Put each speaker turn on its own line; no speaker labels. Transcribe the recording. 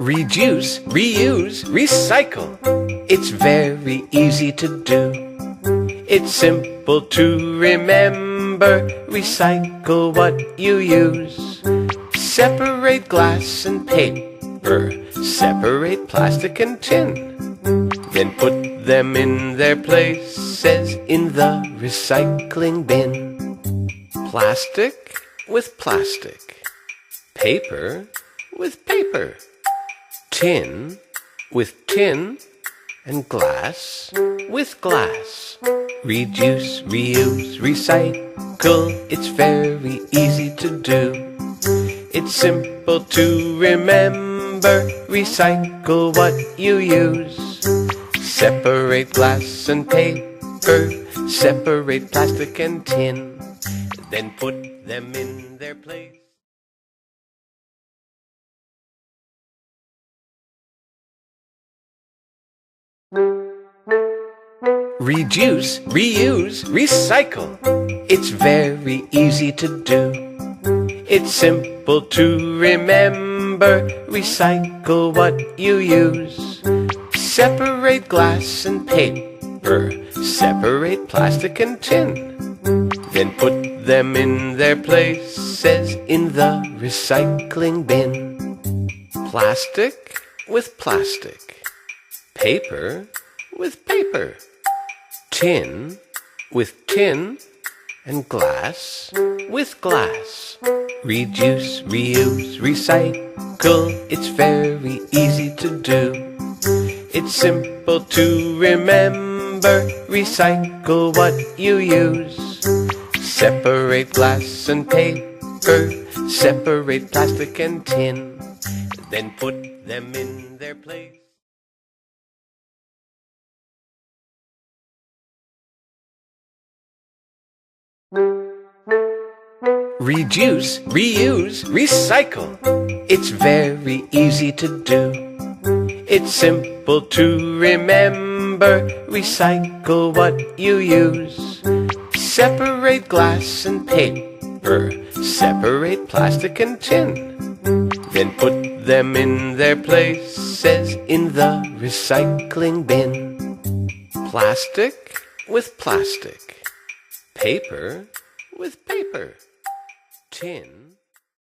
Reduce, reuse, recycle. It's very easy to do. It's simple to remember. Recycle what you use. Separate glass and paper. Separate plastic and tin. Then put them in their places in the recycling bin. Plastic with plastic. Paper with paper. Tin with tin. And glass with glass. Reduce, reuse, recycle. It's very easy to do. It's simple to remember. Recycle what you use. Separate glass and paper. Separate plastic and tin. Then put them in their place. Reduce, reuse, recycle. It's very easy to do. It's simple to remember. Recycle what you use. Separate glass and paper. Separate plastic and tin. Then put them in their places in the recycling bin. Plastic with plastic. Paper with paper. Tin with tin. And glass with glass. Reduce, reuse, recycle. It's very easy to do. It's simple to remember. Recycle what you use. Separate glass and paper. Separate plastic and tin. Then put them in their place. Reduce, reuse, recycle. It's very easy to do. It's simple to remember. Recycle what you use. Separate glass and paper. Separate plastic and tin. Then put them in their places in the recycling bin. Plastic with plastic. Paper with paper. Tin